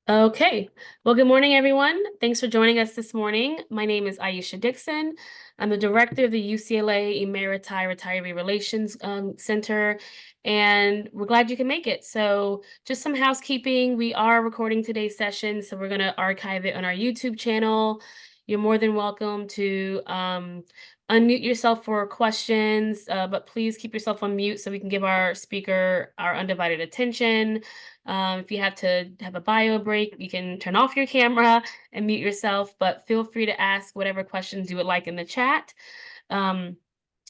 Okay. Well, good morning, everyone. Thanks for joining us this morning. My name is Aisha Dixon. I'm the director of the UCLA Emeriti Retiree Relations Center, and we're glad you can make it. So just some housekeeping. We are recording today's session, so we're going to archive it on our YouTube channel. You're more than welcome to unmute yourself for questions, but please keep yourself on mute so we can give our speaker our undivided attention. If you have to have a bio break, you can turn off your camera and mute yourself, but feel free to ask whatever questions you would like in the chat. Um,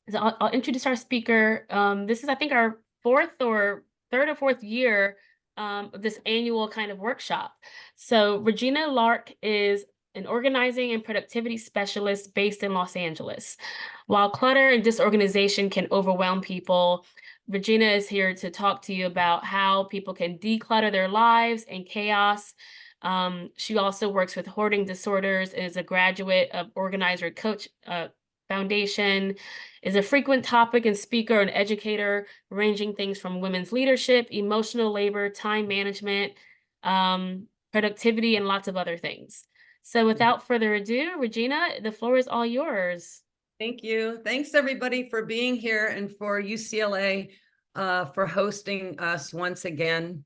so I'll introduce our speaker. This is, I think, our third or fourth year of this annual kind of workshop. So Regina Lark is an organizing and productivity specialist based in Los Angeles. While clutter and disorganization can overwhelm people, Regina is here to talk to you about how people can declutter their lives and chaos. She also works with Hoarding Disorders and is a graduate of Organizer Coach Foundation, is a frequent topic and speaker and educator, ranging things from women's leadership, emotional labor, time management, productivity, and lots of other things. So without further ado, Regina, the floor is all yours. Thank you. Thanks everybody for being here and for UCLA for hosting us once again.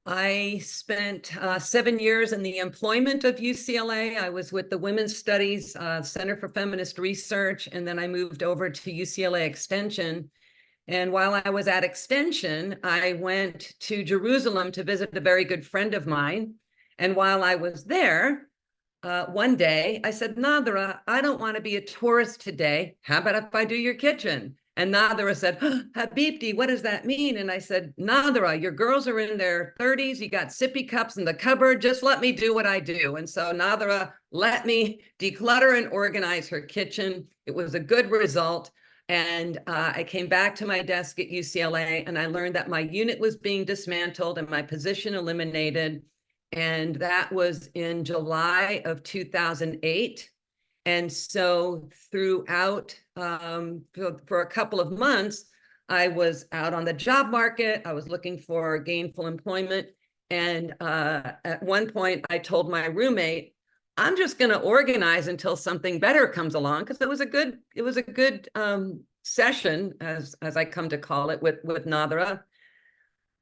I spent 7 years in the employment of UCLA. I was with the Women's Studies Center for Feminist Research, and then I moved over to UCLA Extension. And while I was at Extension, I went to Jerusalem to visit a very good friend of mine. And while I was there, one day I said, Nadra, I don't want to be a tourist today. How about if I do your kitchen? And Nadra said, Habibti, what does that mean? And I said, Nadra, your girls are in their 30s. You got sippy cups in the cupboard. Just let me do what I do. And so Nadra let me declutter and organize her kitchen. It was a good result. And I came back to my desk at UCLA and I learned that my unit was being dismantled and my position eliminated. And that was in July of 2008. And so throughout, for a couple of months, I was out on the job market. I was looking for gainful employment. And at one point, I told my roommate, I'm just going to organize until something better comes along, because it was a good session, as I come to call it, with Nadra.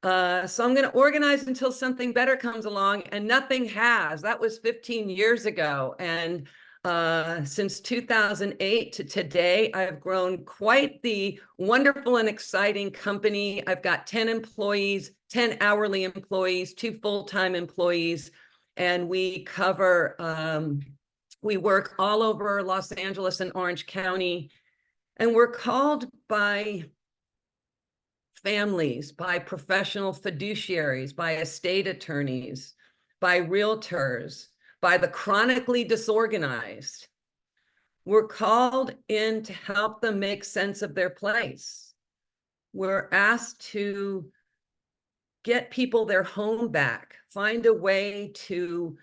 So I'm going to organize until something better comes along, and nothing has. That was 15 years ago. And since 2008 to today, I've grown quite the wonderful and exciting company. I've got 10 employees, 10 hourly employees, 2 full-time employees, and we work all over Los Angeles and Orange County, and we're called by families, by professional fiduciaries, by estate attorneys, by realtors, by the chronically disorganized. We're called in to help them make sense of their place. We're asked to get people their home back, find a way to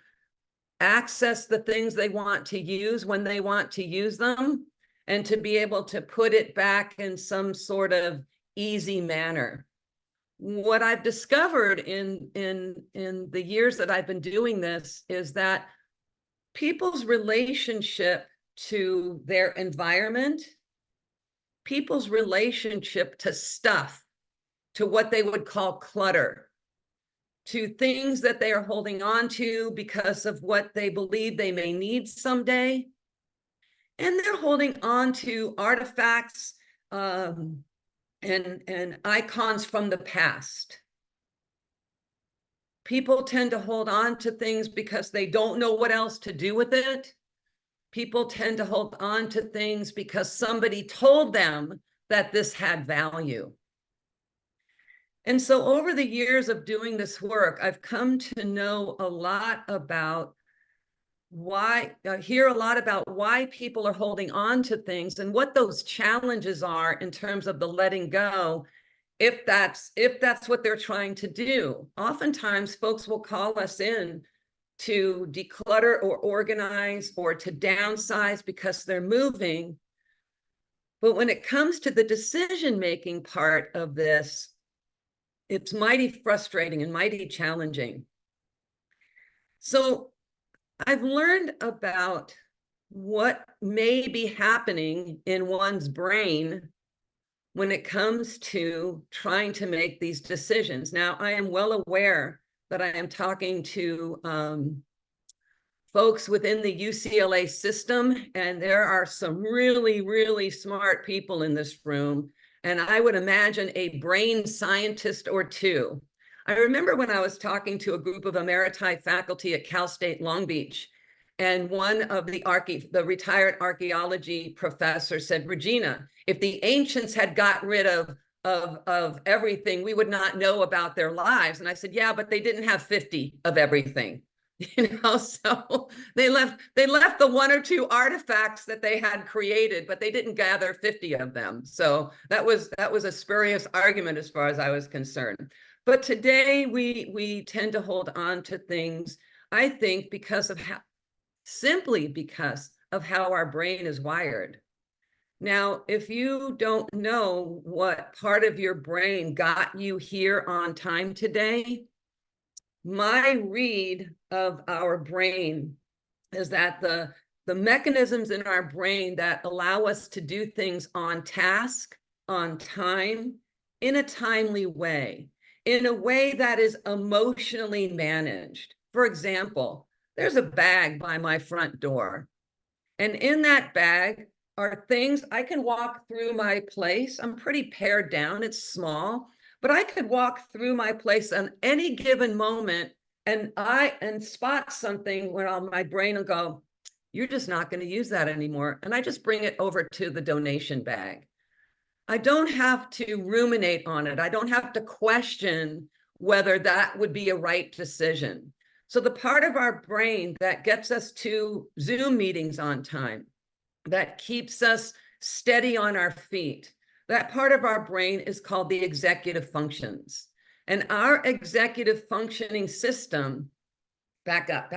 access the things they want to use when they want to use them, and to be able to put it back in some sort of easy manner. What I've discovered in the years that I've been doing this is that people's relationship to their environment, people's relationship to stuff, to what they would call clutter, to things that they are holding on to because of what they believe they may need someday, and they're holding on to artifacts and icons from the past. People tend to hold on to things because they don't know what else to do with it. People tend to hold on to things because somebody told them that this had value. And so over the years of doing this work, I've come to know a lot about hear a lot about why people are holding on to things and what those challenges are in terms of the letting go, if that's what they're trying to do. Oftentimes folks will call us in to declutter or organize or to downsize because they're moving. But when it comes to the decision-making part of this, it's mighty frustrating and mighty challenging. So I've learned about what may be happening in one's brain when it comes to trying to make these decisions. Now, I am well aware that I am talking to folks within the UCLA system, and there are some really, really smart people in this room, and I would imagine a brain scientist or two. I remember when I was talking to a group of emeriti faculty at Cal State Long Beach, and one of the retired archaeology professor said, Regina, if the ancients had got rid of everything, we would not know about their lives. And I said, yeah, but they didn't have 50 of everything. So they left the one or two artifacts that they had created, but they didn't gather 50 of them. So that was a spurious argument as far as I was concerned. But today we tend to hold on to things, I think, simply because of how our brain is wired. Now, if you don't know what part of your brain got you here on time today, my read of our brain is that the mechanisms in our brain that allow us to do things on task, on time, in a timely way, in a way that is emotionally managed. For example, there's a bag by my front door, and in that bag are things I can walk through my place. I'm pretty pared down, it's small, but I could walk through my place on any given moment and spot something where my brain will go, you're just not going to use that anymore. And I just bring it over to the donation bag. I don't have to ruminate on it. I don't have to question whether that would be a right decision. So the part of our brain that gets us to Zoom meetings on time, that keeps us steady on our feet, that part of our brain is called the executive functions. And our executive functioning system, back up.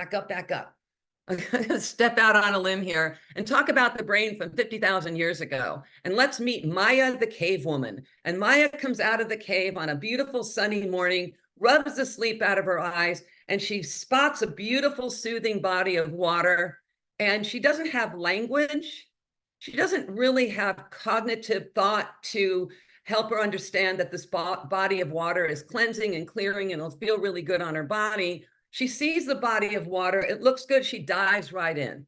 I'm going to step out on a limb here and talk about the brain from 50,000 years ago. And let's meet Maya, the cave woman. And Maya comes out of the cave on a beautiful sunny morning, rubs the sleep out of her eyes, and she spots a beautiful, soothing body of water. And she doesn't have language. She doesn't really have cognitive thought to help her understand that this body of water is cleansing and clearing and it'll feel really good on her body. She sees the body of water. It looks good. She dives right in.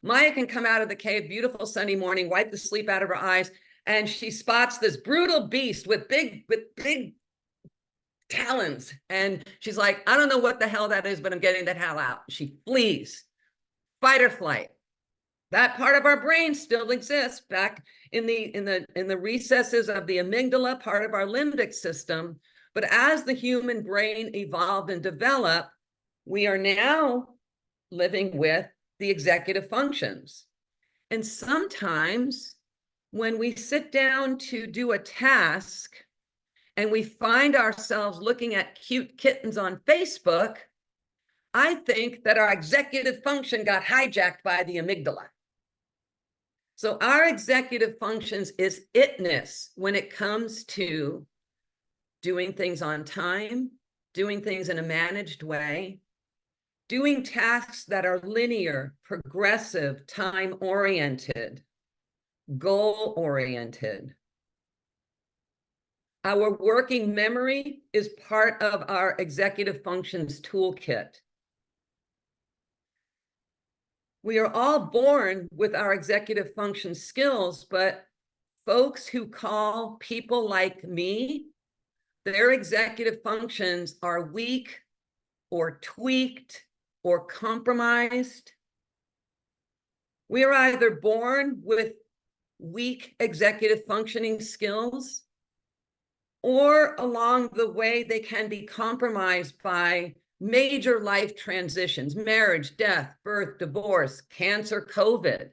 Maya can come out of the cave, beautiful sunny morning, wipe the sleep out of her eyes, and she spots this brutal beast with big talons. And she's like, I don't know what the hell that is, but I'm getting the hell out. She flees, fight or flight. That part of our brain still exists back in the recesses of the amygdala, part of our limbic system. But as the human brain evolved and developed, we are now living with the executive functions. And sometimes when we sit down to do a task and we find ourselves looking at cute kittens on Facebook, I think that our executive function got hijacked by the amygdala. So our executive functions is itness when it comes to doing things on time, doing things in a managed way, doing tasks that are linear, progressive, time-oriented, goal-oriented. Our working memory is part of our executive functions toolkit. We are all born with our executive function skills, but folks who call people like me, their executive functions are weak or tweaked or compromised. We are either born with weak executive functioning skills, or along the way, they can be compromised by major life transitions, marriage, death, birth, divorce, cancer, COVID,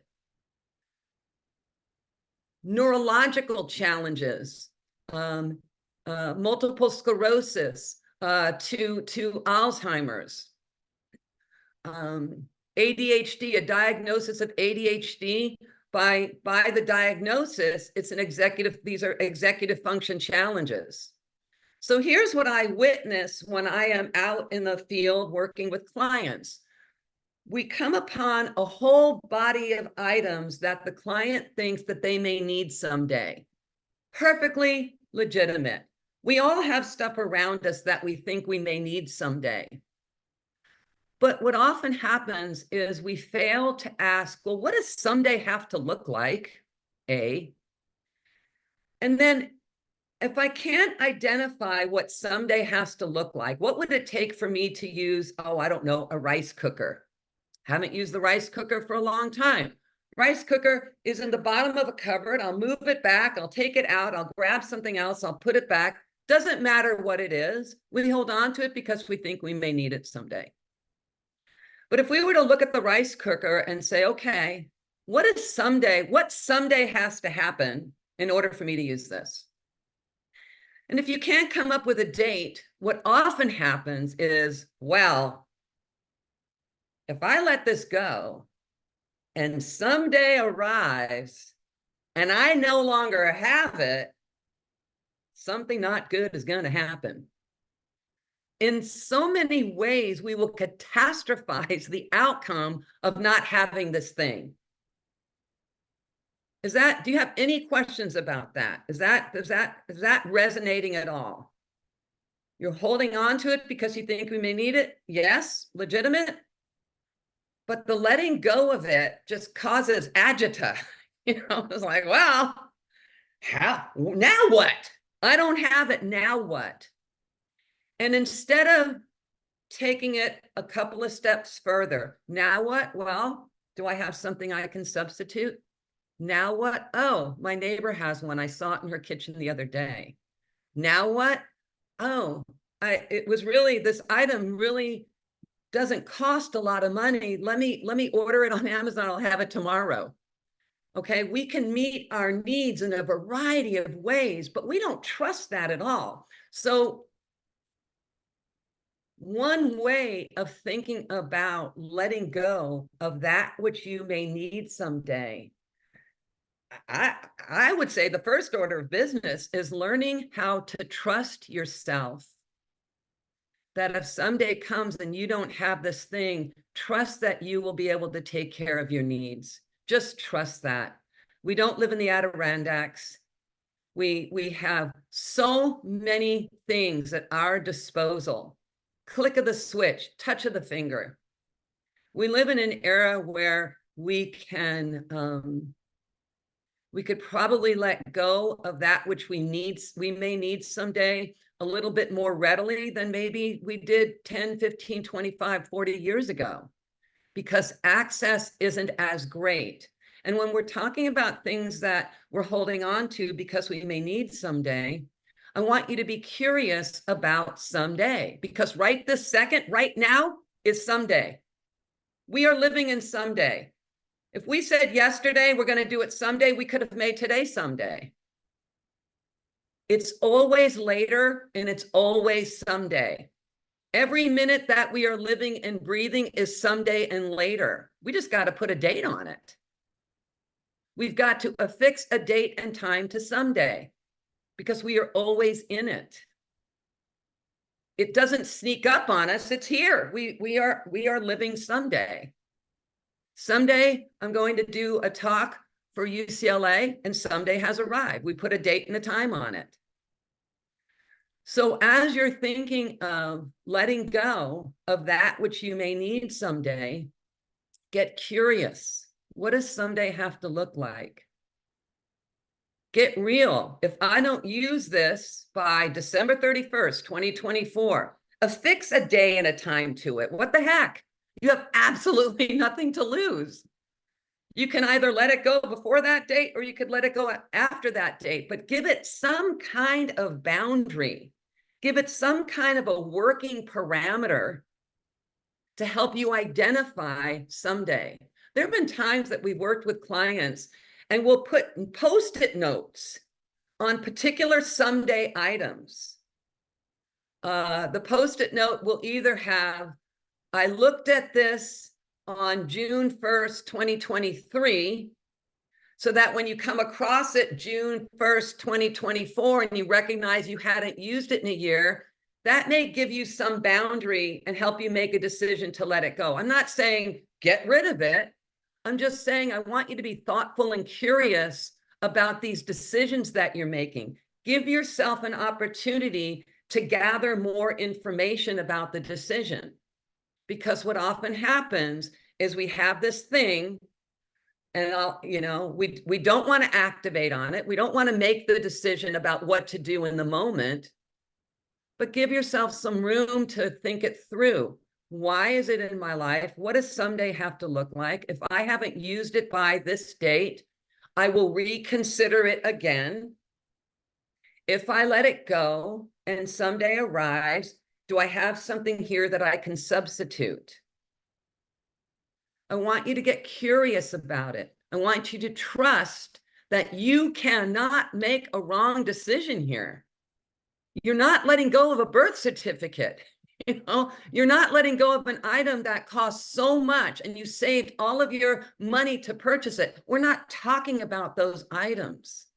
neurological challenges, multiple sclerosis, to Alzheimer's, ADHD, a diagnosis of ADHD. By the diagnosis, these are executive function challenges. So here's what I witness when I am out in the field working with clients. We come upon a whole body of items that the client thinks that they may need someday. Perfectly legitimate. We all have stuff around us that we think we may need someday. But what often happens is we fail to ask, well, what does someday have to look like? A. And then if I can't identify what someday has to look like, what would it take for me to use, oh, I don't know, a rice cooker? Haven't used the rice cooker for a long time. Rice cooker is in the bottom of a cupboard. I'll move it back. I'll take it out. I'll grab something else. I'll put it back. Doesn't matter what it is. We hold on to it because we think we may need it someday. But if we were to look at the rice cooker and say, okay, what someday has to happen in order for me to use this? And if you can't come up with a date, what often happens is, well, if I let this go and someday arrives and I no longer have it, something not good is going to happen. In so many ways, we will catastrophize the outcome of not having this thing. Do you have any questions about that? Is that resonating at all? You're holding on to it because you think we may need it? Yes, legitimate. But the letting go of it just causes agita. It's like, well, now what? I don't have it, now what? And instead of taking it a couple of steps further, now what? Well, do I have something I can substitute? Now what? Oh, my neighbor has one. I saw it in her kitchen the other day. Now what? Oh, this item really doesn't cost a lot of money. Let me order it on Amazon. I'll have it tomorrow. Okay, we can meet our needs in a variety of ways, but we don't trust that at all. So one way of thinking about letting go of that which you may need someday, I would say the first order of business is learning how to trust yourself. That if someday comes and you don't have this thing, trust that you will be able to take care of your needs. Just trust that. We don't live in the Adirondacks. We have so many things at our disposal. Click of the switch, touch of the finger. We live in an era where we could probably let go of that which we may need someday a little bit more readily than maybe we did 10, 15, 25, 40 years ago, because access isn't as great. And when we're talking about things that we're holding on to because we may need someday, I want you to be curious about someday, because right this second, right now, is someday. We are living in someday. If we said yesterday, we're going to do it someday, we could have made today someday. It's always later and it's always someday. Every minute that we are living and breathing is someday and later. We just got to put a date on it. We've got to affix a date and time to someday, because we are always in it. It doesn't sneak up on us. It's here. We are living someday. Someday I'm going to do a talk for UCLA, and someday has arrived. We put a date and a time on it. So as you're thinking of letting go of that which you may need someday, get curious. What does someday have to look like? Get real. If I don't use this by December 31st, 2024, affix a day and a time to it. What the heck? You have absolutely nothing to lose. You can either let it go before that date or you could let it go after that date, but give it some kind of boundary. Give it some kind of a working parameter to help you identify someday. There have been times that we've worked with clients and we'll put Post-it notes on particular someday items. The Post-it note will either have, I looked at this on June 1st, 2023. so that when you come across it June 1st, 2024, and you recognize you hadn't used it in a year, that may give you some boundary and help you make a decision to let it go. I'm not saying get rid of it. I'm just saying I want you to be thoughtful and curious about these decisions that you're making. Give yourself an opportunity to gather more information about the decision. Because what often happens is we have this thing, and we don't want to activate on it. We don't want to make the decision about what to do in the moment, but give yourself some room to think it through. Why is it in my life? What does someday have to look like? If I haven't used it by this date, I will reconsider it again. If I let it go and someday arrives, do I have something here that I can substitute? I want you to get curious about it. I want you to trust that you cannot make a wrong decision here. You're not letting go of a birth certificate. You're not letting go of an item that costs so much and you saved all of your money to purchase it. We're not talking about those items.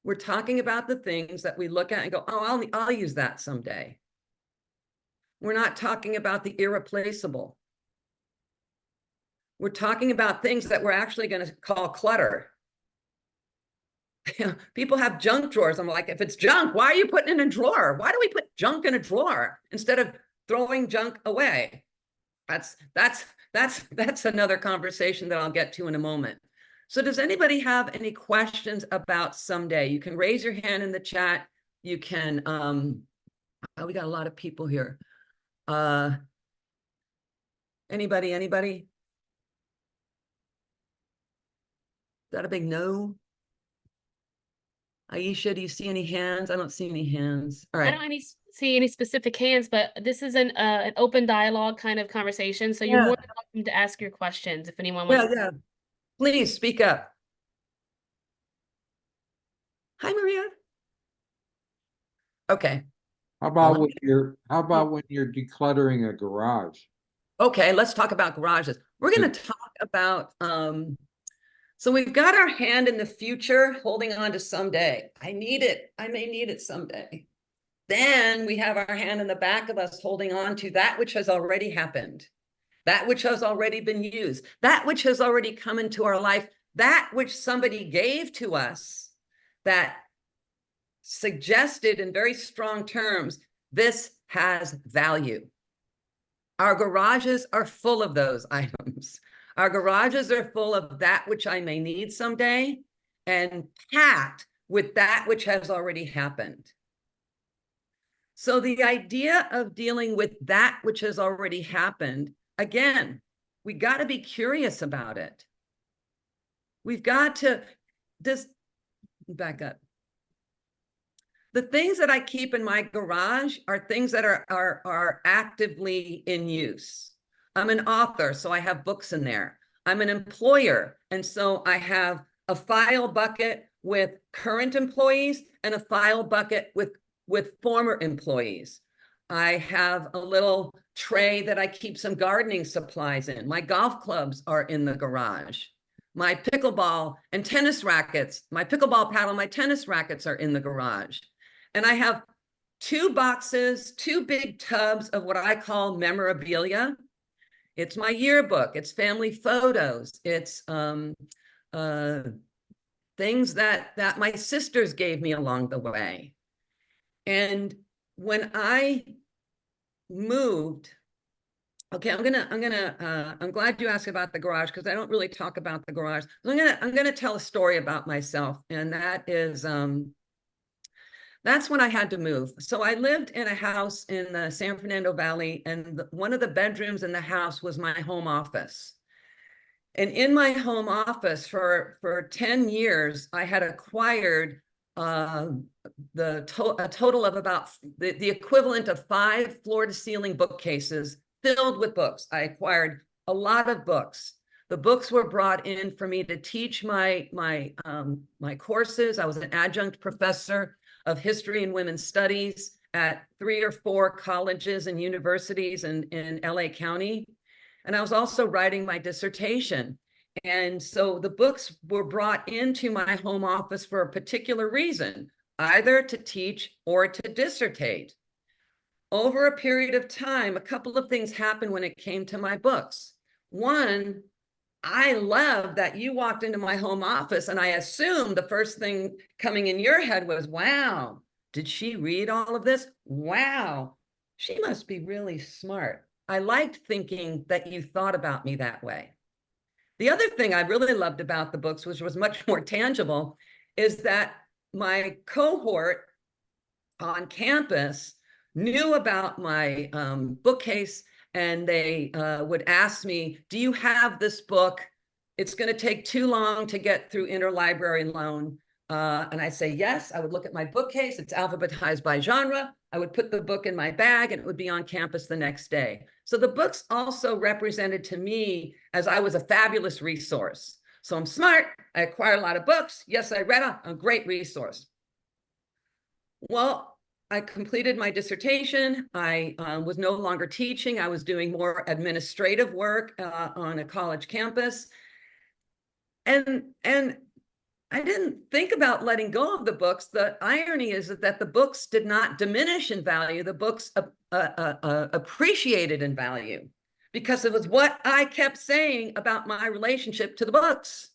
We're talking about the things that we look at and go, oh, I'll use that someday. We're not talking about the irreplaceable. We're talking about things that we're actually going to call clutter. People have junk drawers. I'm like, if it's junk, why are you putting it in a drawer? Why do we put junk in a drawer instead of throwing junk away? That's another conversation that I'll get to in a moment. So does anybody have any questions about someday? You can raise your hand in the chat. You can, we got a lot of people here. Anybody? Is that a big no? Aisha, do you see any hands? I don't see any hands. All right. I don't see any specific hands, but this is an open dialogue kind of conversation. So you're Yeah. more than welcome to ask your questions if anyone wants. Yeah. Please speak up. Hi, Maria. Okay. How about when you're decluttering a garage? Okay, let's talk about garages. We're going to talk about so we've got our hand in the future, holding on to someday. I need it. I may need it someday. Then we have our hand in the back of us holding on to that which has already happened, that which has already been used, that which has already come into our life, that which somebody gave to us that suggested in very strong terms, this has value. Our garages are full of those items. Our garages are full of that which I may need someday and packed with that which has already happened. So the idea of dealing with that which has already happened, again, we got to be curious about it. We've got to just back up. The things that I keep in my garage are things that are actively in use. I'm an author, so I have books in there. I'm an employer, and so I have a file bucket with current employees and a file bucket with former employees. I have a little tray that I keep some gardening supplies in. My golf clubs are in the garage. My pickleball and tennis rackets, my pickleball paddle, my tennis rackets are in the garage. And I have 2 boxes, 2 big tubs of what I call memorabilia. It's my yearbook, it's family photos, it's things that my sisters gave me along the way. And when I moved, okay, I'm glad you asked about the garage because I don't really talk about the garage. So I'm gonna tell a story about myself, and that is that's when I had to move. So I lived in a house in the San Fernando Valley, and one of the bedrooms in the house was my home office. And in my home office for 10 years, I had acquired a total of about the equivalent of 5 floor-to-ceiling bookcases filled with books. I acquired a lot of books. The books were brought in for me to teach my courses. I was an adjunct professor of history and women's studies at 3 or 4 colleges and universities in LA County. And I was also writing my dissertation. And so the books were brought into my home office for a particular reason, either to teach or to dissertate. Over a period of time, a couple of things happened when it came to my books. One, I love that you walked into my home office and I assumed the first thing coming in your head was, wow, did she read all of this? Wow, she must be really smart. I liked thinking that you thought about me that way. The other thing I really loved about the books, which was much more tangible, is that my cohort on campus knew about my bookcase, and they would ask me, do you have this book? It's going to take too long to get through interlibrary loan. And I say, yes. I would look at my bookcase. It's alphabetized by genre. I would put the book in my bag and it would be on campus the next day. So the books also represented to me as I was a fabulous resource. So I'm smart. I acquire a lot of books. Yes, I read a great resource. Well, I completed my dissertation. I was no longer teaching. I was doing more administrative work on a college campus. And I didn't think about letting go of the books. The irony is that the books did not diminish in value. The books appreciated in value because it was what I kept saying about my relationship to the books.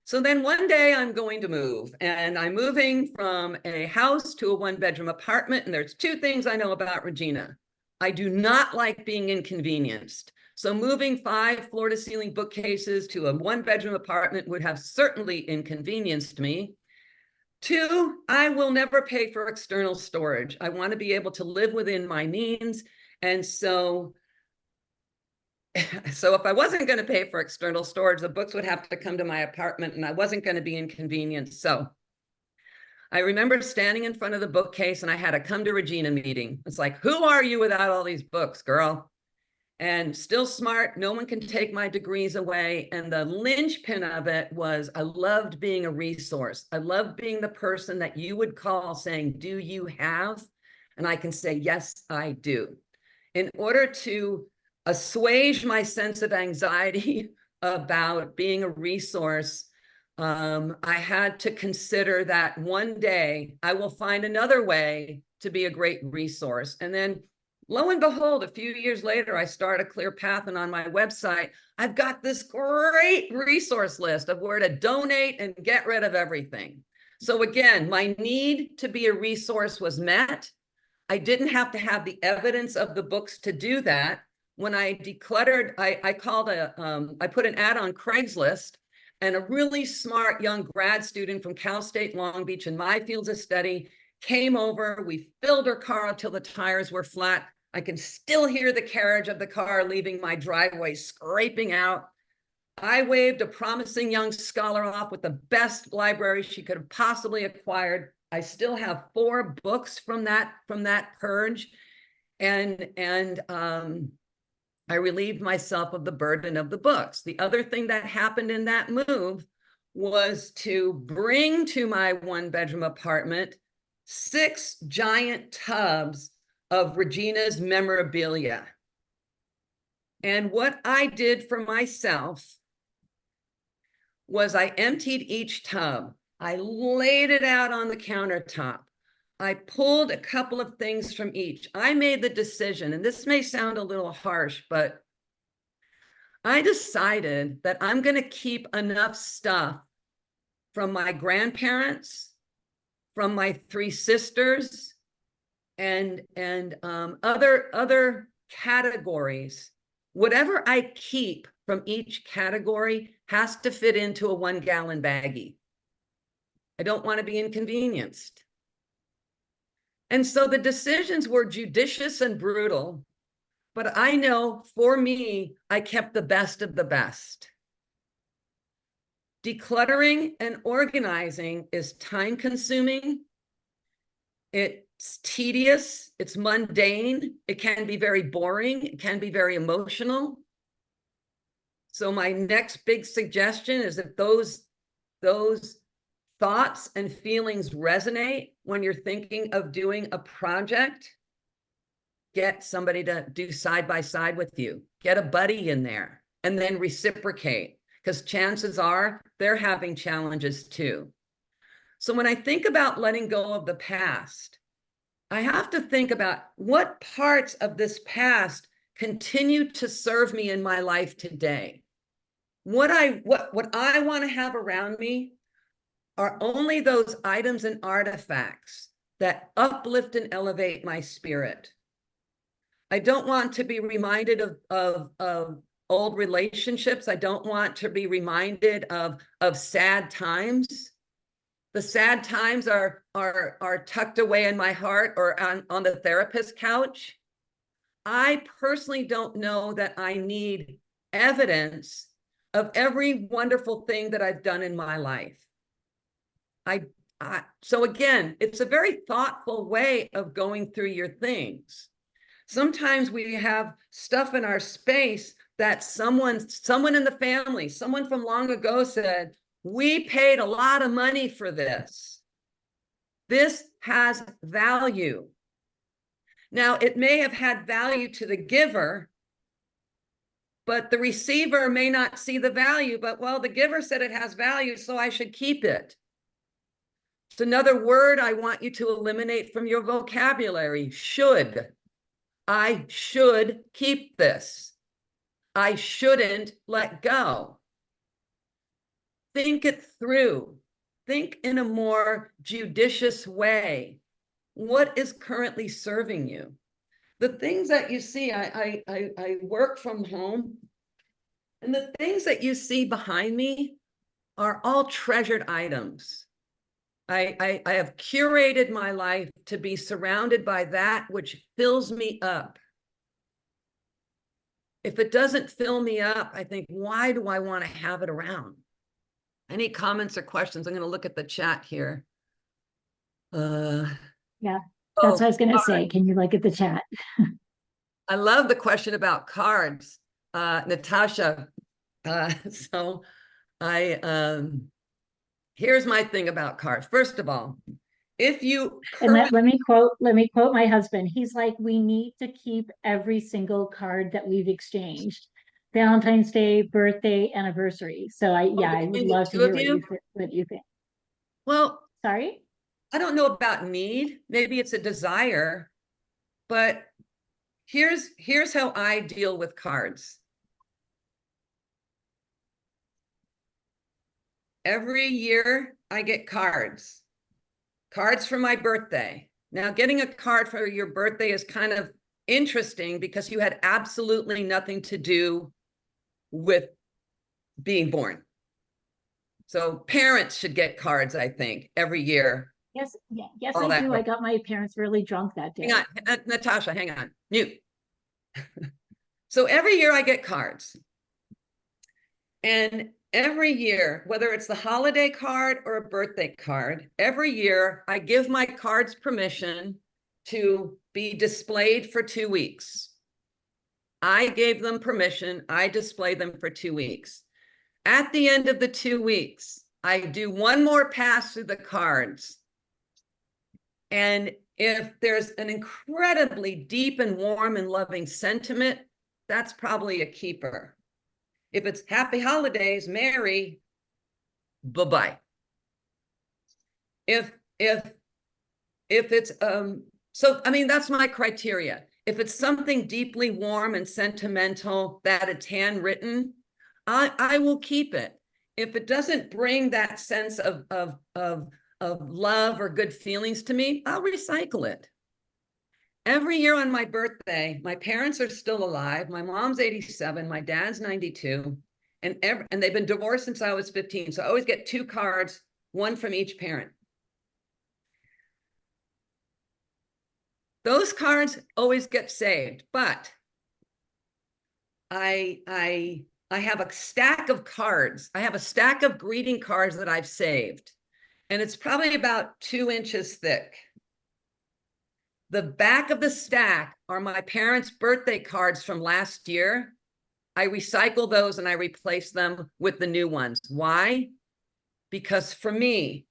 So then one day I'm going to move, and I'm moving from a house to a one-bedroom apartment. And there's two things I know about Regina. I do not like being inconvenienced. So moving 5 floor-to-ceiling bookcases to a one-bedroom apartment would have certainly inconvenienced me. 2, I will never pay for external storage. I want to be able to live within my means. And so if I wasn't going to pay for external storage, the books would have to come to my apartment, and I wasn't going to be inconvenienced. So I remember standing in front of the bookcase, and I had a come to Regina meeting. It's like, who are you without all these books, girl? And still smart. No one can take my degrees away. And the linchpin of it was I loved being a resource. I loved being the person that you would call saying, do you have? And I can say, yes, I do. In order to assuage my sense of anxiety about being a resource, I had to consider that one day I will find another way to be a great resource. And then lo and behold, a few years later, I start a clear path, and on my website, I've got this great resource list of where to donate and get rid of everything. So again, my need to be a resource was met. I didn't have to have the evidence of the books to do that. When I decluttered, I put an ad on Craigslist, and a really smart young grad student from Cal State Long Beach in my fields of study came over. We filled her car until the tires were flat. I can still hear the carriage of the car leaving my driveway scraping out. I waved a promising young scholar off with the best library she could have possibly acquired. I still have 4 books from that purge, and I relieved myself of the burden of the books. The other thing that happened in that move was to bring to my one-bedroom apartment 6 giant tubs of Regina's memorabilia. And what I did for myself was I emptied each tub. I laid it out on the countertop. I pulled a couple of things from each. I made the decision, and this may sound a little harsh, but I decided that I'm going to keep enough stuff from my grandparents, from my 3 sisters, and other categories. Whatever I keep from each category has to fit into a 1-gallon baggie. I don't want to be inconvenienced. And so the decisions were judicious and brutal, but I know for me, I kept the best of the best. Decluttering and organizing is time consuming. It's tedious, it's mundane, it can be very boring, it can be very emotional. So my next big suggestion is that those thoughts and feelings resonate when you're thinking of doing a project, get somebody to do side by side with you, get a buddy in there, and then reciprocate, because chances are they're having challenges too. So when I think about letting go of the past, I have to think about what parts of this past continue to serve me in my life today. What I want to have around me are only those items and artifacts that uplift and elevate my spirit. I don't want to be reminded of old relationships. I don't want to be reminded of sad times. The sad times are tucked away in my heart or on the therapist couch. I personally don't know that I need evidence of every wonderful thing that I've done in my life. So again, it's a very thoughtful way of going through your things. Sometimes we have stuff in our space that someone in the family, someone from long ago said, we paid a lot of money for this. This has value. Now, it may have had value to the giver, but the receiver may not see the value, but well, the giver said it has value, so I should keep it. It's another word I want you to eliminate from your vocabulary, should. I should keep this. I shouldn't let go. Think it through. Think in a more judicious way. What is currently serving you? The things that you see, I work from home, and the things that you see behind me are all treasured items. I have curated my life to be surrounded by that which fills me up. If it doesn't fill me up, I think, why do I want to have it around? Any comments or questions? I'm going to look at the chat here. Yeah, that's what I was going to say. Can you look at the chat? I love the question about cards, Natasha. So here's my thing about cards. First of all, if you And let me quote my husband. He's like, we need to keep every single card that we've exchanged. Valentine's Day, birthday, anniversary. So I would love to hear what you think. Well, sorry, I don't know about need. Maybe it's a desire, but here's how I deal with cards. Every year I get cards for my birthday. Now, getting a card for your birthday is kind of interesting because you had absolutely nothing to do with being born. So parents should get cards, I think, every year. Yes, I do. I got my parents really drunk that day. Hang on, Natasha, hang on, mute. So every year I get cards. And every year, whether it's the holiday card or a birthday card, every year I give my cards permission to be displayed for 2 weeks. I gave them permission. I display them for 2 weeks. At the end of the 2 weeks, I do one more pass through the cards. And if there's an incredibly deep and warm and loving sentiment, that's probably a keeper. If it's happy holidays, Merry, bye-bye. If it's so I mean, that's my criteria. If it's something deeply warm and sentimental that it's handwritten, I will keep it. If it doesn't bring that sense of love or good feelings to me, I'll recycle it. Every year on my birthday, my parents are still alive. My mom's 87, my dad's 92, and they've been divorced since I was 15. So I always get 2 cards, one from each parent. Those cards always get saved, but I have a stack of cards. I have a stack of greeting cards that I've saved, and it's probably about 2 inches thick. The back of the stack are my parents' birthday cards from last year. I recycle those and I replace them with the new ones. Why? Because for me,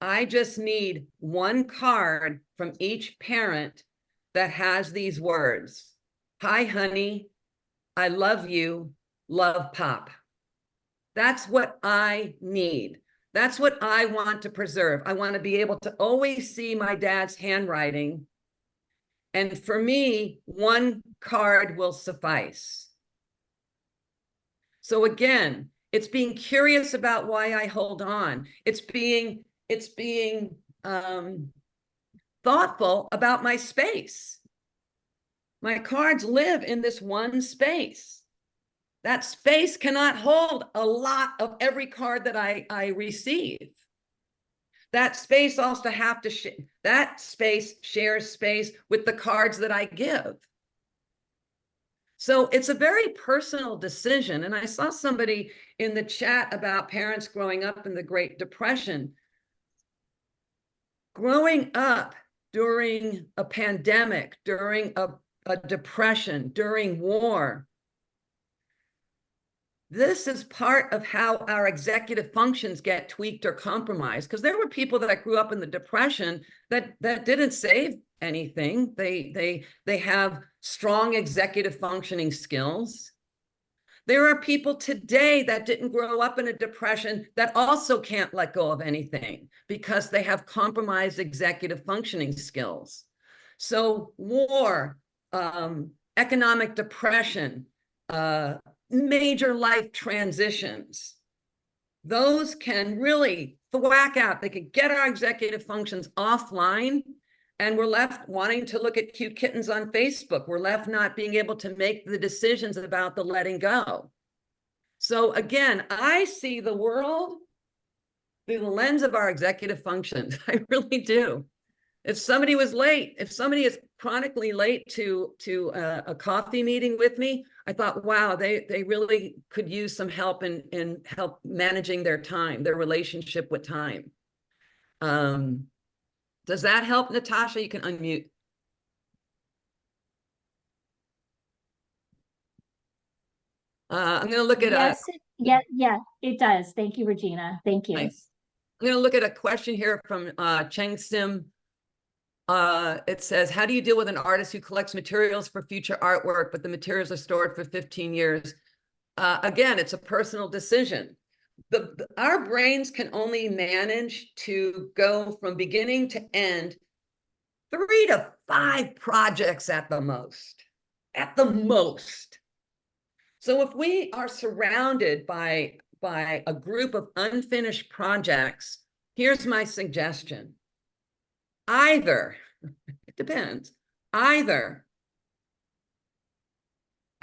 I just need one card from each parent that has these words. Hi, honey. I love you. love pop. That's what I need. That's what I want to preserve. I want to be able to always see my dad's handwriting. And for me, one card will suffice. So again, it's being curious about why I hold on. It's being thoughtful about my space. My cards live in this one space. That space cannot hold a lot of every card that I receive. That space also have to that space shares space with the cards that I give. So it's a very personal decision. And I saw somebody in the chat about parents growing up in the Great Depression. Growing up during a pandemic, during a depression, during war, this is part of how our executive functions get tweaked or compromised. Because there were people that grew up in the Depression that didn't save anything. They have strong executive functioning skills. There are people today that didn't grow up in a depression that also can't let go of anything because they have compromised executive functioning skills. So war, economic depression, major life transitions, those can really thwack out. They can get our executive functions offline, and we're left wanting to look at cute kittens on Facebook. We're left not being able to make the decisions about the letting go. So again, I see the world through the lens of our executive functions. I really do. If somebody was late, if somebody is chronically late to a coffee meeting with me, I thought, wow, they really could use some help in help managing their time, their relationship with time. Does that help, Natasha? You can unmute. I'm going to look at yes, yeah, it does. Thank you, Regina. Thank you. nice. I'm going to look at a question here from Cheng Sim. It says, how do you deal with an artist who collects materials for future artwork, but the materials are stored for 15 years? Again, it's a personal decision. Our brains can only manage to go from beginning to end 3 to 5 projects at the most. At the most. So if we are surrounded by a group of unfinished projects, here's my suggestion. Either, it depends, either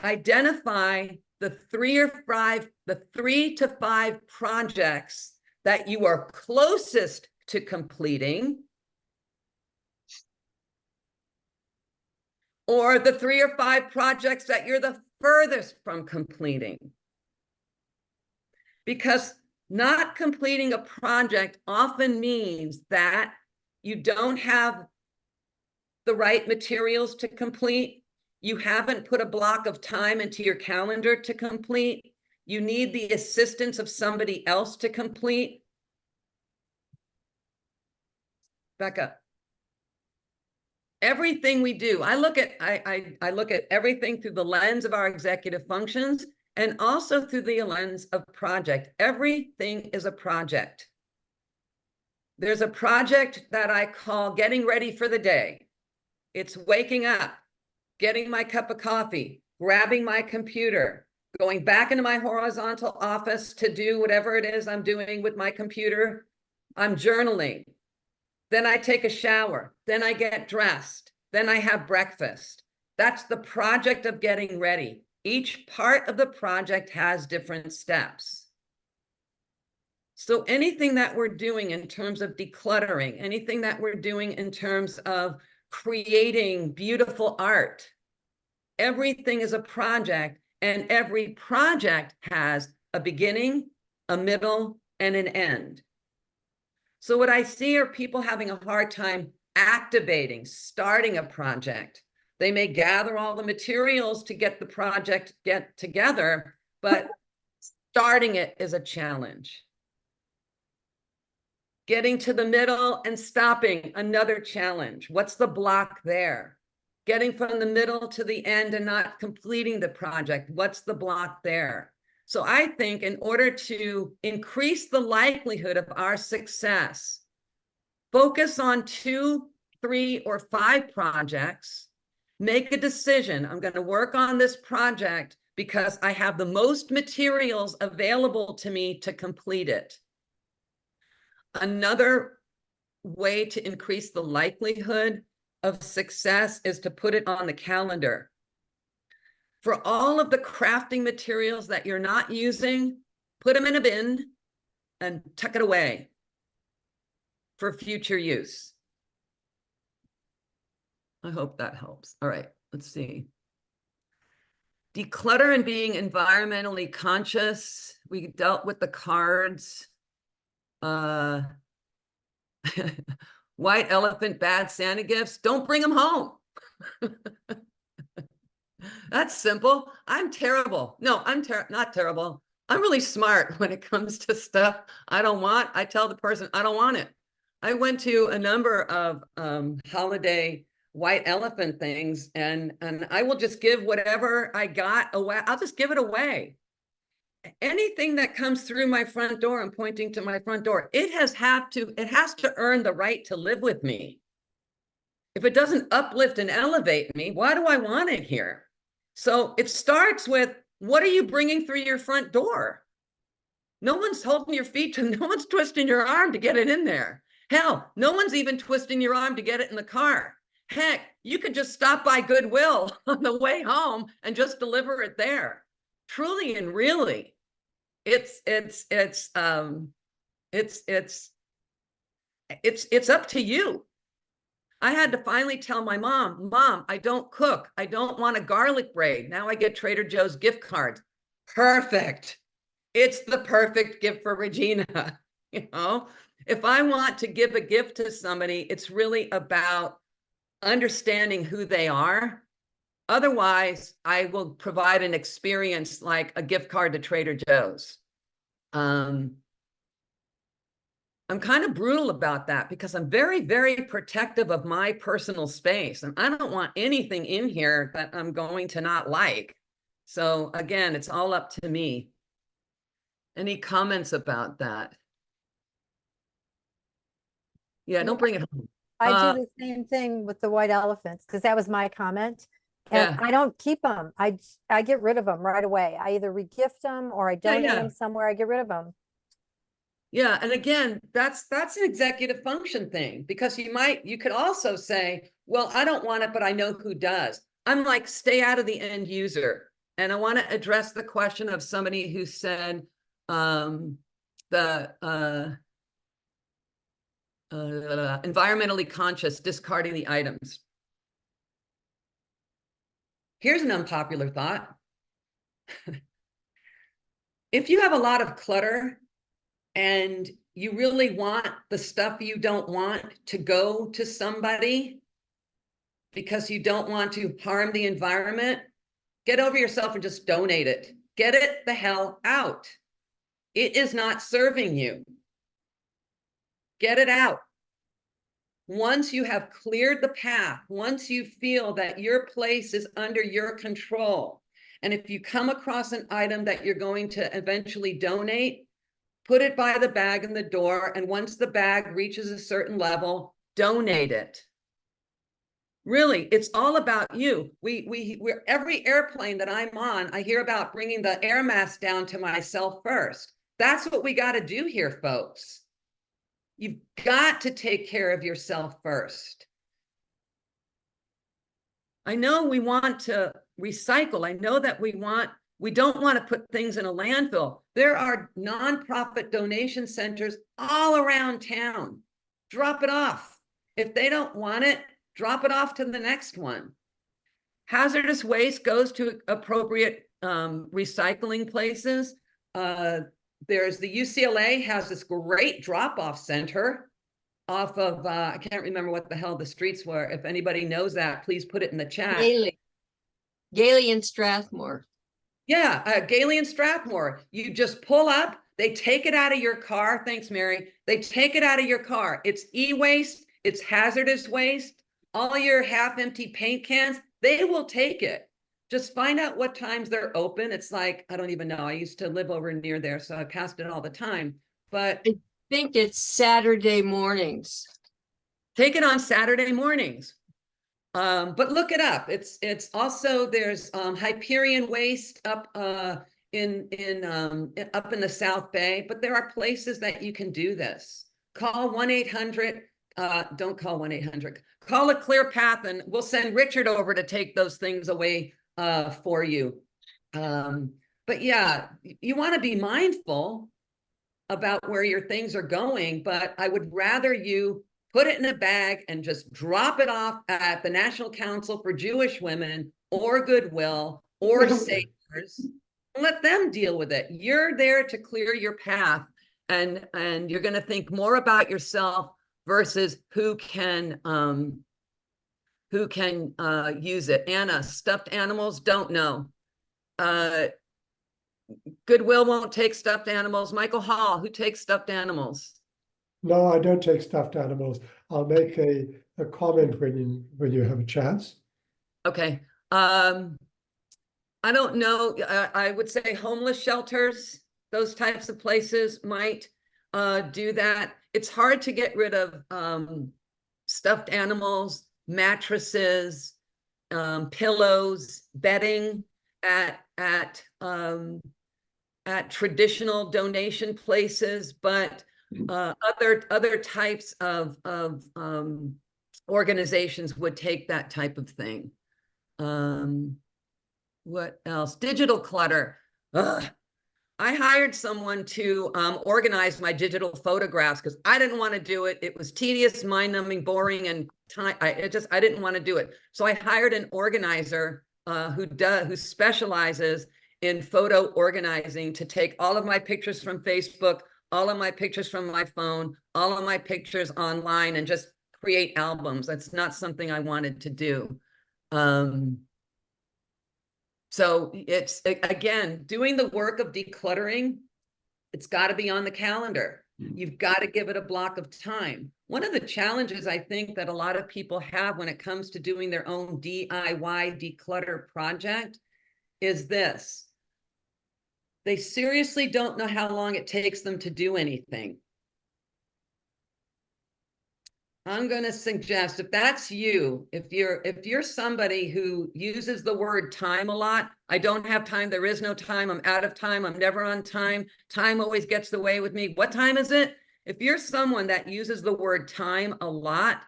identify the 3 to 5 projects that you are closest to completing, or the 3 or 5 projects that you're the furthest from completing. Because not completing a project often means that you don't have the right materials to complete. You haven't put a block of time into your calendar to complete. You need the assistance of somebody else to complete. Back up. Everything we do, I look at everything through the lens of our executive functions and also through the lens of project. Everything is a project. There's a project that I call getting ready for the day. It's waking up, getting my cup of coffee, grabbing my computer, going back into my horizontal office to do whatever it is I'm doing with my computer. I'm journaling. Then I take a shower. Then I get dressed. Then I have breakfast. That's the project of getting ready. Each part of the project has different steps. So anything that we're doing in terms of decluttering, anything that we're doing in terms of creating beautiful art, everything is a project, and every project has a beginning, a middle, and an end. So what I see are people having a hard time activating, starting a project. They may gather all the materials to get the project together, but starting it is a challenge. Getting to the middle and stopping, another challenge. What's the block there? Getting from the middle to the end and not completing the project. What's the block there? So I think in order to increase the likelihood of our success, focus on 2, 3, or 5 projects. Make a decision. I'm going to work on this project because I have the most materials available to me to complete it. Another way to increase the likelihood of success is to put it on the calendar. For all of the crafting materials that you're not using, put them in a bin and tuck it away for future use. I hope that helps. All right, let's see. Declutter and being environmentally conscious. We dealt with the cards. White elephant, bad Santa gifts. Don't bring them home. That's simple. I'm terrible. No, I'm not terrible. I'm really smart when it comes to stuff I don't want. I tell the person I don't want it. I went to a number of holiday white elephant things, and I will just give whatever I got away. I'll just give it away. Anything that comes through my front door, I'm pointing to my front door. It has to earn the right to live with me. If it doesn't uplift and elevate me, why do I want it here? So it starts with, what are you bringing through your front door? No one's holding your feet, no one's twisting your arm to get it in there. Hell, no one's even twisting your arm to get it in the car. Heck, you could just stop by Goodwill on the way home and just deliver it there. Truly and really, it's up to you. I had to finally tell my mom, I don't cook. I don't want a garlic braid. Now I get Trader Joe's gift cards. Perfect. It's the perfect gift for Regina. You know, if I want to give a gift to somebody, it's really about understanding who they are. Otherwise, I will provide an experience like a gift card to Trader Joe's. I'm kind of brutal about that because I'm very, very protective of my personal space. And I don't want anything in here that I'm going to not like. So again, it's all up to me. Any comments about that? Yeah, don't bring it home. I do the same thing with the white elephants because that was my comment. And Yeah. I don't keep them. I get rid of them right away. I either regift them or I donate them somewhere. I get rid of them. Yeah, and again, that's an executive function thing because you could also say, well, I don't want it, but I know who does. I'm like, stay out of the end user. And I want to address the question of somebody who said environmentally conscious, discarding the items. Here's an unpopular thought. If you have a lot of clutter and you really want the stuff you don't want to go to somebody because you don't want to harm the environment, get over yourself and just donate it. Get it the hell out. It is not serving you. Get it out. Once you have cleared the path, once you feel that your place is under your control, and if you come across an item that you're going to eventually donate, put it by the bag in the door, and once the bag reaches a certain level, donate it. Really, it's all about you. We're every airplane that I'm on, I hear about bringing the air mask down to myself first. That's what we got to do here, folks. You've got to take care of yourself first. I know we want to recycle. I know that we don't want to put things in a landfill. There are nonprofit donation centers all around town. Drop it off. If they don't want it, drop it off to the next one. Hazardous waste goes to appropriate recycling places. There's the UCLA has this great drop-off center off of, I can't remember what the hell the streets were. If anybody knows that, please put it in the chat. Gailey and Strathmore. Yeah, Gailey and Strathmore. You just pull up, they take it out of your car. Thanks, Mary. They take it out of your car. It's e-waste, it's hazardous waste, all your half-empty paint cans, they will take it. just find out what times they're open. It's like, I don't even know. I used to live over near there, so I passed it all the time. But I think it's Saturday mornings. take it on Saturday mornings. But look it up. It's also, there's Hyperion Waste up up in the South Bay, but there are places that you can do this. Call 1-800, don't call 1-800, call a Clear Path, and we'll send Richard over to take those things away for you. But yeah, you want to be mindful about where your things are going, but I would rather you put it in a bag and just drop it off at the National Council for Jewish Women or Goodwill or Savers. Let them deal with it. You're there to clear your path, and you're going to think more about yourself versus who can use it. Anna, stuffed animals, don't know. Goodwill won't take stuffed animals. Michael Hall, who takes stuffed animals? No, I don't take stuffed animals. I'll make a comment when you have a chance. Okay. I don't know. I would say homeless shelters, those types of places might do that. It's hard to get rid of stuffed animals, mattresses, pillows, bedding at traditional donation places, but other types of organizations would take that type of thing. What else? Digital clutter. Ugh. I hired someone to organize my digital photographs because I didn't want to do it. It was tedious, mind-numbing, boring, and time. I didn't want to do it. So I hired an organizer who specializes in photo organizing to take all of my pictures from Facebook, all of my pictures from my phone, all of my pictures online, and just create albums. That's not something I wanted to do. So it's, again, doing the work of decluttering. It's got to be on the calendar. You've got to give it a block of time. One of the challenges I think that a lot of people have when it comes to doing their own DIY declutter project is this. They seriously don't know how long it takes them to do anything. I'm going to suggest, if that's you, if you're somebody who uses the word time a lot, I don't have time, there is no time, I'm out of time, I'm never on time, time always gets the way with me. What time is it? If you're someone that uses the word time a lot,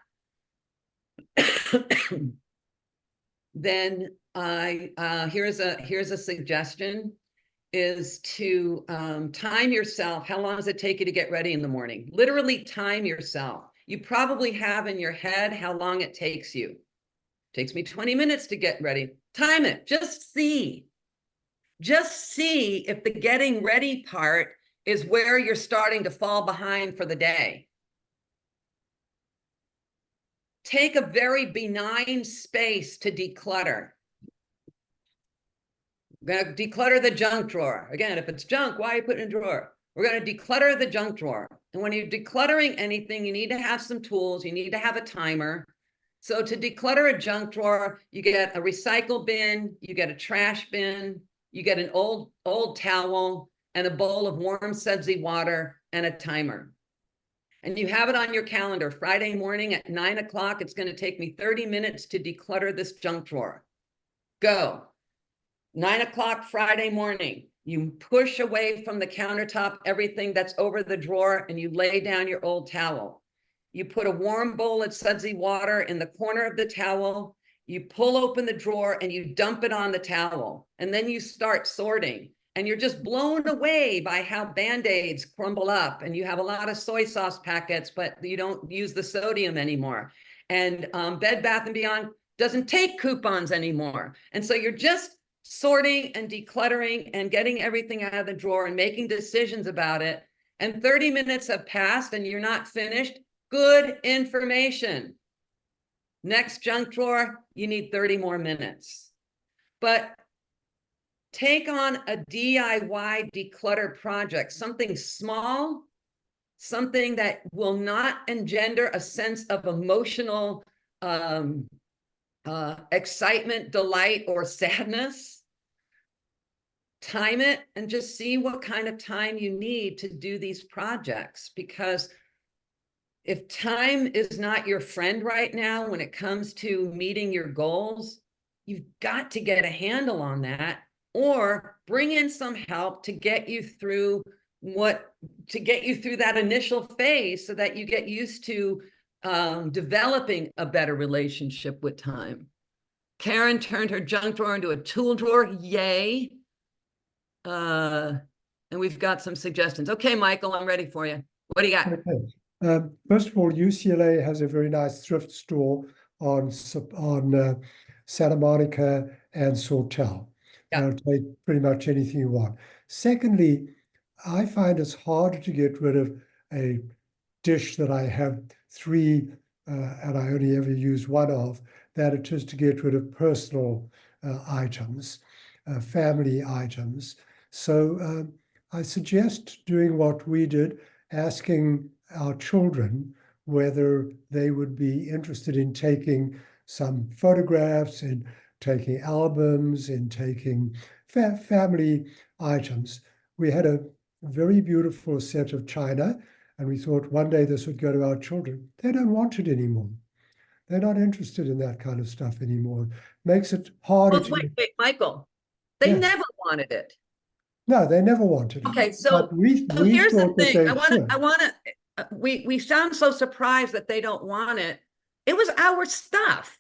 then here's a suggestion, is to time yourself. How long does it take you to get ready in the morning? Literally time yourself. You probably have in your head how long it takes you. It takes me 20 minutes to get ready. Time it. Just see. Just see if the getting ready part is where you're starting to fall behind for the day. Take a very benign space to declutter. We're going to declutter the junk drawer. Again, if it's junk, why are you putting it in a drawer? We're going to declutter the junk drawer. And when you're decluttering anything, you need to have some tools. You need to have a timer. So to declutter a junk drawer, you get a recycle bin, you get a trash bin, you get an old towel and a bowl of warm sudsy water and a timer. And you have it on your calendar. Friday morning at 9 o'clock, it's going to take me 30 minutes to declutter this junk drawer. Go. 9 o'clock Friday morning, you push away from the countertop everything that's over the drawer and you lay down your old towel. You put a warm bowl of sudsy water in the corner of the towel. You pull open the drawer and you dump it on the towel. And then you start sorting. And you're just blown away by how Band-Aids crumble up. And you have a lot of soy sauce packets, but you don't use the sodium anymore. And Bed Bath & Beyond doesn't take coupons anymore. And so you're just sorting and decluttering and getting everything out of the drawer and making decisions about it. And 30 minutes have passed and you're not finished. Good information. Next junk drawer, you need 30 more minutes. But take on a DIY declutter project, something small, something that will not engender a sense of emotional excitement, delight, or sadness. Time it and just see what kind of time you need to do these projects. Because if time is not your friend right now, when it comes to meeting your goals, you've got to get a handle on that, or bring in some help to get you through that initial phase so that you get used to developing a better relationship with time. Karen turned her junk drawer into a tool drawer. Yay. And we've got some suggestions. Okay, Michael, I'm ready for you. What do you got? Okay. First of all, UCLA has a very nice thrift store on Santa Monica and Sawtell. Yeah. They'll take pretty much anything you want. Secondly, I find it's harder to get rid of a dish that I have three and I only ever use one of, than it is to get rid of personal items, family items. So I suggest doing what we did, asking our children whether they would be interested in taking some photographs, in taking albums, in taking family items. We had a very beautiful set of china, and we thought one day this would go to our children. They don't want it anymore. They're not interested in that kind of stuff anymore. Makes it harder Well, to. wait, Michael. They Yes. never wanted it. No, they never wanted it. Okay, so, But we here's the thought that thing. they should. We sound so surprised that they don't want it. It was our stuff.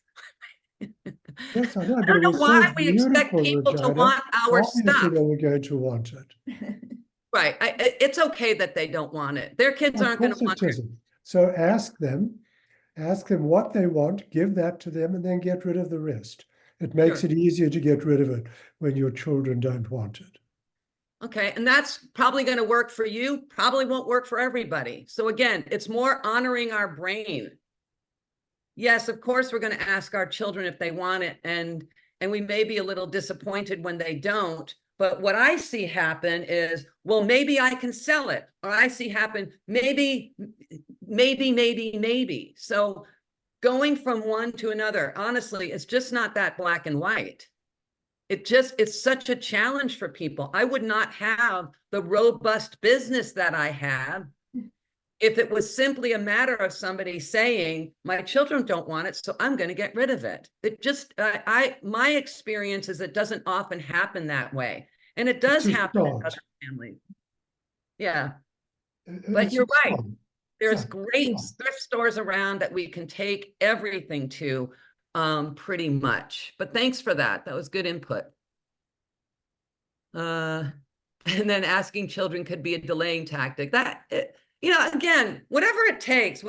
Yes, I know, I but don't it know was why so we expect beautiful, people to Regina. want our Obviously, stuff. they were going to want it. Right. It's okay that they don't want it. Their kids Of aren't going course to want it it. isn't. So ask them what they want, give that to them, and then get rid of the rest. It makes Sure. it easier to get rid of it when your children don't want it. Okay, and that's probably going to work for you, probably won't work for everybody. So again, it's more honoring our brain. Yes, of course, we're going to ask our children if they want it, and we may be a little disappointed when they don't. But what I see happen is, well, maybe I can sell it, or I see happen, maybe. So going from one to another, honestly, it's just not that black and white. It's such a challenge for people. I would not have the robust business that I have if it was simply a matter of somebody saying, my children don't want it, so I'm going to get rid of it. It just, my experience is it doesn't often happen that way. And it does happen in other families. Yeah. But you're right. There's great thrift stores around that we can take everything to, pretty much. But thanks for that. That was good input. And then asking children could be a delaying tactic. Again, whatever it takes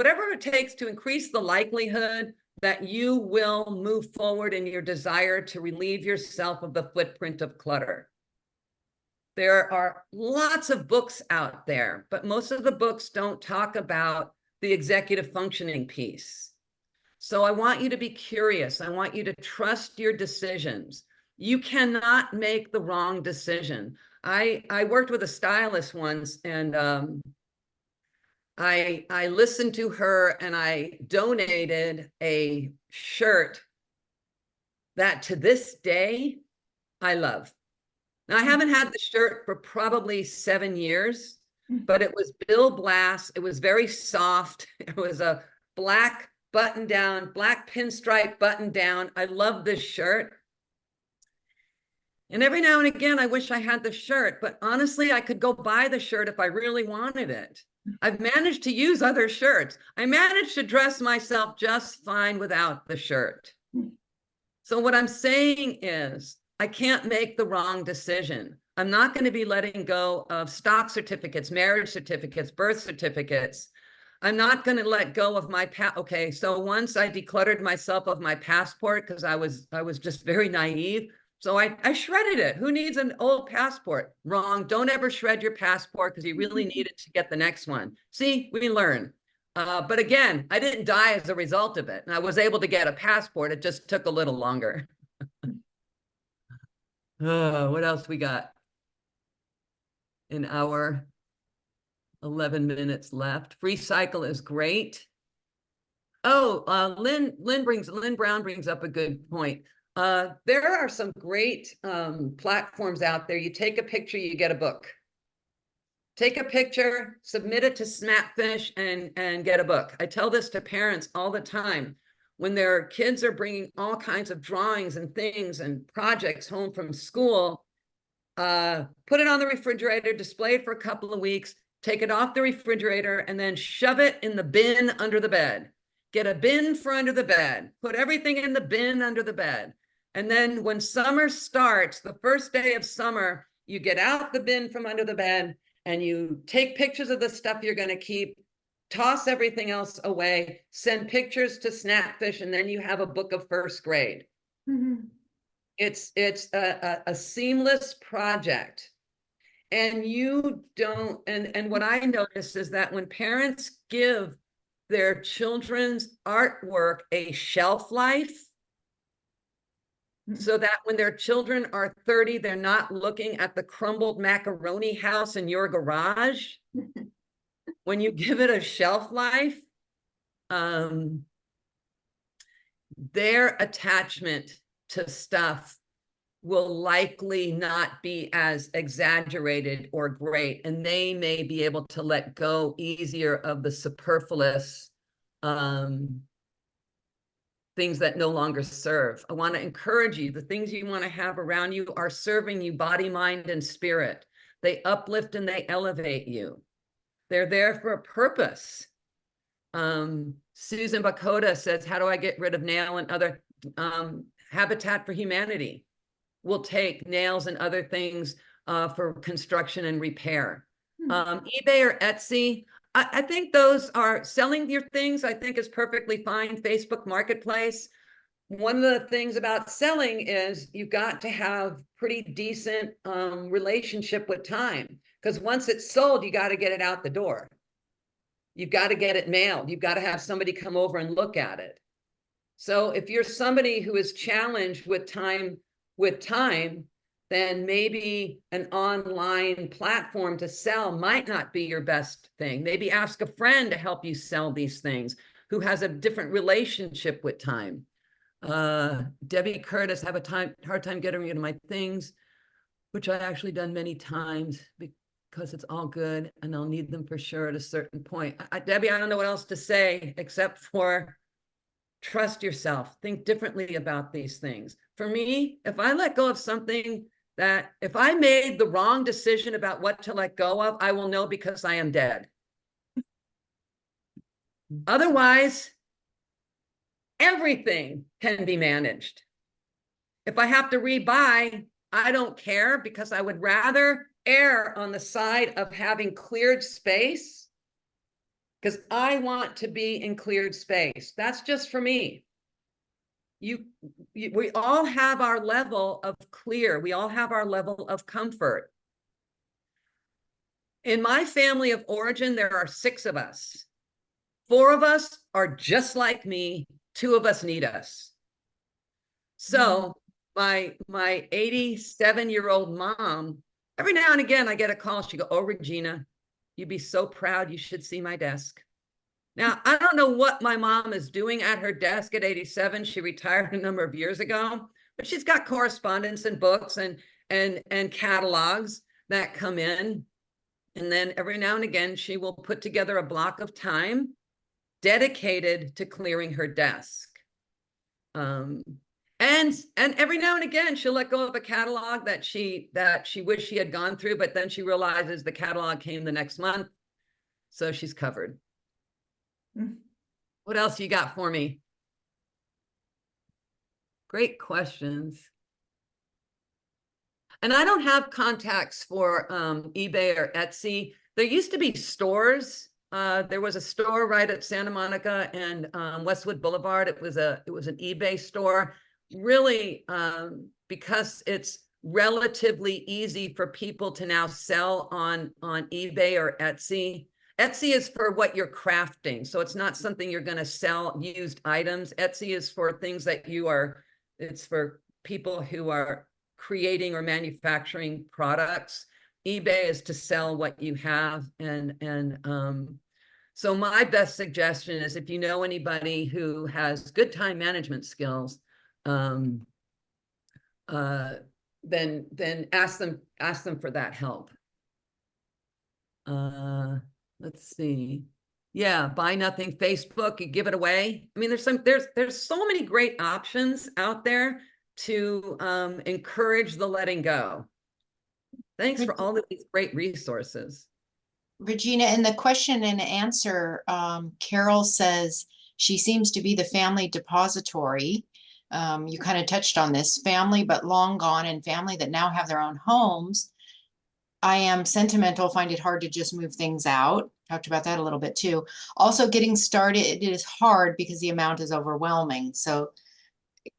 to increase the likelihood that you will move forward in your desire to relieve yourself of the footprint of clutter. There are lots of books out there, but most of the books don't talk about the executive functioning piece. So I want you to be curious. I want you to trust your decisions. You cannot make the wrong decision. I worked with a stylist once, and I listened to her, and I donated a shirt that to this day I love. Now, I haven't had the shirt for probably 7 years, but it was Bill Blass. It was very soft. It was a black button down, black pinstripe button down. I love this shirt. And every now and again, I wish I had the shirt, but honestly, I could go buy the shirt if I really wanted it. I've managed to use other shirts. I managed to dress myself just fine without the shirt. So what I'm saying is, I can't make the wrong decision. I'm not going to be letting go of stock certificates, marriage certificates, birth certificates. I'm not going to let go of my okay, so once I decluttered myself of my passport because I was just very naive. So I shredded it. Who needs an old passport? Wrong. Don't ever shred your passport because you really need it to get the next one. See, we learn. But again, I didn't die as a result of it. And I was able to get a passport. It just took a little longer. What else we got? In our 11 minutes left. Free cycle is great. Lynn Brown brings up a good point. There are some great platforms out there. You take a picture, you get a book. Take a picture, submit it to Snapfish, and get a book. I tell this to parents all the time. When their kids are bringing all kinds of drawings and things and projects home from school, put it on the refrigerator, display it for a couple of weeks, take it off the refrigerator, and then shove it in the bin under the bed. Get a bin for under the bed, put everything in the bin under the bed. And then when summer starts, the first day of summer, you get out the bin from under the bed and you take pictures of the stuff you're going to keep, toss everything else away, send pictures to Snapfish, and then you have a book of first grade. Mhm. It's a seamless project. And you don't, and what I notice is that when parents give their children's artwork a shelf life, so that when their children are 30, they're not looking at the crumbled macaroni house in your garage. When you give it a shelf life, their attachment to stuff will likely not be as exaggerated or great, and they may be able to let go easier of the superfluous things that no longer serve. I want to encourage you, the things you want to have around you are serving you body, mind, and spirit. They uplift and they elevate you. They're there for a purpose. Susan Bakota says, how do I get rid of nail and other Habitat for Humanity will take nails and other things for construction and repair. eBay or Etsy, I think those are selling your things, I think is perfectly fine. Facebook Marketplace. One of the things about selling is you've got to have pretty decent relationship with time, because once it's sold, you got to get it out the door. You've got to get it mailed. You've got to have somebody come over and look at it. So if you're somebody who is challenged with time, then maybe an online platform to sell might not be your best thing. Maybe ask a friend to help you sell these things who has a different relationship with time. Debbie Curtis, have a hard time getting rid of my things, which I actually done many times because it's all good and I'll need them for sure at a certain point. Debbie, I don't know what else to say except for trust yourself, think differently about these things. For me, if I let go of something that, if I made the wrong decision about what to let go of, I will know because I am dead. Otherwise, everything can be managed. If I have to rebuy, I don't care, because I would rather err on the side of having cleared space, because I want to be in cleared space. That's just for me. We all have our level of clear. We all have our level of comfort. In my family of origin, there are 6 of us. 4 of us are just like me. 2 of us need us. So my 87-year-old mom, every now and again, I get a call. She go, "Oh, Regina, you'd be so proud. You should see my desk." Now, I don't know what my mom is doing at her desk at 87. She retired a number of years ago, but she's got correspondence and books and catalogs that come in. And then every now and again, she will put together a block of time dedicated to clearing her desk. And every now and again, she'll let go of a catalog that she wished she had gone through, but then she realizes the catalog came the next month, so she's covered. What else you got for me? Great questions. And I don't have contacts for eBay or Etsy. There used to be stores. There was a store right at Santa Monica and Westwood Boulevard. It was an eBay store. Really, because it's relatively easy for people to now sell on eBay or Etsy. Etsy is for what you're crafting. So it's not something you're going to sell used items. Etsy is for things that it's for people who are creating or manufacturing products. eBay is to sell what you have. So my best suggestion is if you know anybody who has good time management skills, then ask them for that help. Let's see. Yeah, buy nothing Facebook, you give it away. I mean, there's so many great options out there to encourage the letting go. Thanks for all of these great resources. Regina, in the question and answer, Carol says she seems to be the family depository. You kind of touched on this, family but long gone and family that now have their own homes. I am sentimental, find it hard to just move things out. Talked about that a little bit too. Also, getting started, it is hard because the amount is overwhelming. So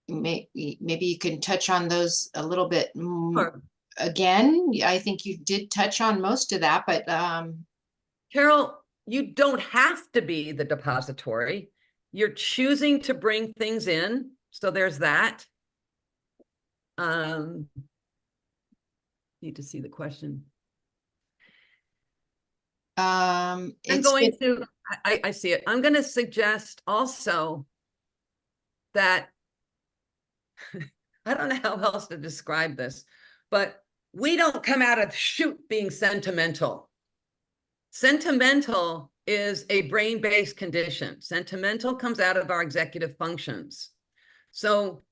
maybe you can touch on those a little bit. Sure. Again, I think you did touch on most of that, but Carol, you don't have to be the depository. You're choosing to bring things in. So there's that. Need to see the question. I see it. I'm going to suggest also that I don't know how else to describe this, but we don't come out of the chute being sentimental. Sentimental is a brain-based condition. Sentimental comes out of our executive functions. So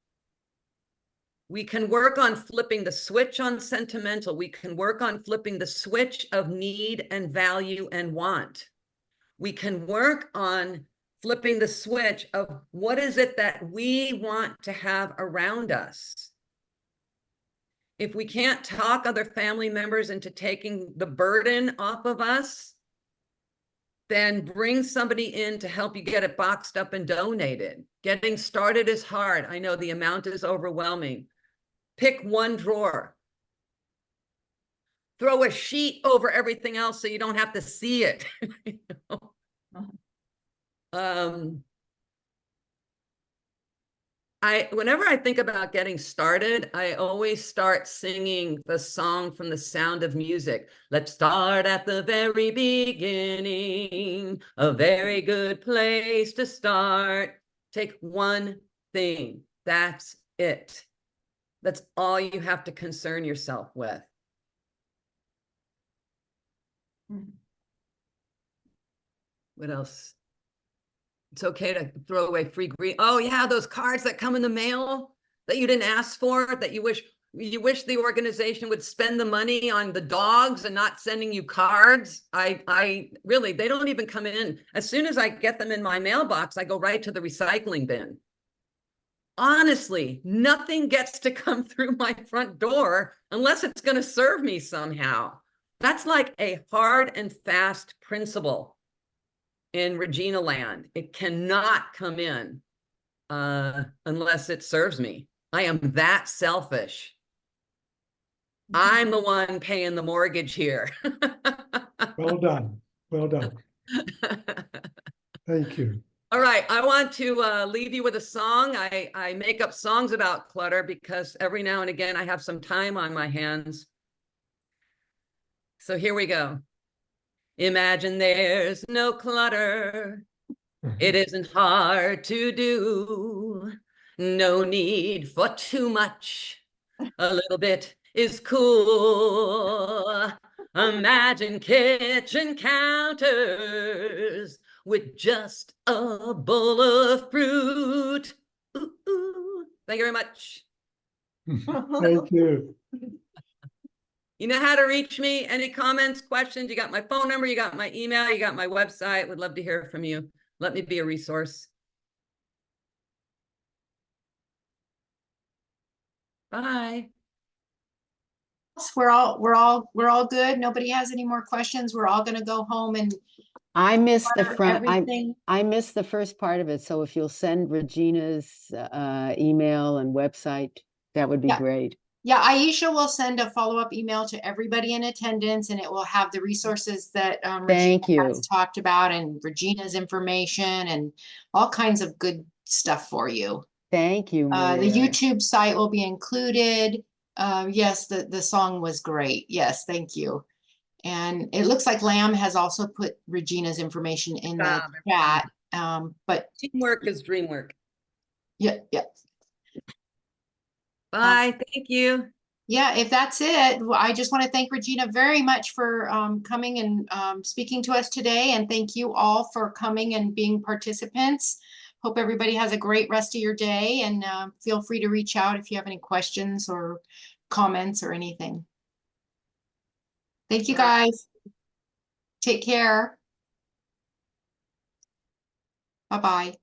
we can work on flipping the switch on sentimental. We can work on flipping the switch of need and value and want. We can work on flipping the switch of what is it that we want to have around us. If we can't talk other family members into taking the burden off of us, then bring somebody in to help you get it boxed up and donated. Getting started is hard. I know the amount is overwhelming. Pick one drawer. Throw a sheet over everything else so you don't have to see it. You know? Whenever I think about getting started, I always start singing the song from The Sound of Music. Let's start at the very beginning, a very good place to start. Take one thing, that's it. That's all you have to concern yourself with. What else? It's okay to throw away free green. Oh yeah, those cards that come in the mail that you didn't ask for, that you wish the organization would spend the money on the dogs and not sending you cards. I really, they don't even come in. As soon as I get them in my mailbox, I go right to the recycling bin. Honestly, nothing gets to come through my front door unless it's going to serve me somehow. That's like a hard and fast principle in Regina land. It cannot come in unless it serves me. I am that selfish. I'm the one paying the mortgage here. Well done. Well done. Thank you. All right, I want to leave you with a song. I make up songs about clutter because every now and again I have some time on my hands. So here we go. Imagine there's no clutter. It isn't hard to do. No need for too much. A little bit is cool. Imagine kitchen counters with just a bowl of fruit. Ooh, ooh. Thank you very much. Thank you. You know how to reach me. Any comments, questions? You got my phone number, you got my email, you got my website. Would love to hear from you. Let me be a resource. Bye. we're all good. Nobody has any more questions. We're all going to go home and I missed the front. everything. I missed the first part of it. So if you'll send Regina's email and website, that would be great. Yeah, Aisha will send a follow-up email to everybody in attendance, and it will have the resources that Regina has talked about, and Regina's information, and all kinds of good stuff for you. Thank you, Maria. The YouTube site will be included. Yes, the song was great. Yes, thank you. And it looks like Lamb has also put Regina's information in the chat. But teamwork is dream work. yeah, yeah. Bye, thank you. Yeah, if that's it, I just want to thank Regina very much for coming and speaking to us today. And thank you all for coming and being participants. Hope everybody has a great rest of your day, and feel free to reach out if you have any questions or comments or anything. Thank you guys. Take care. Bye-bye.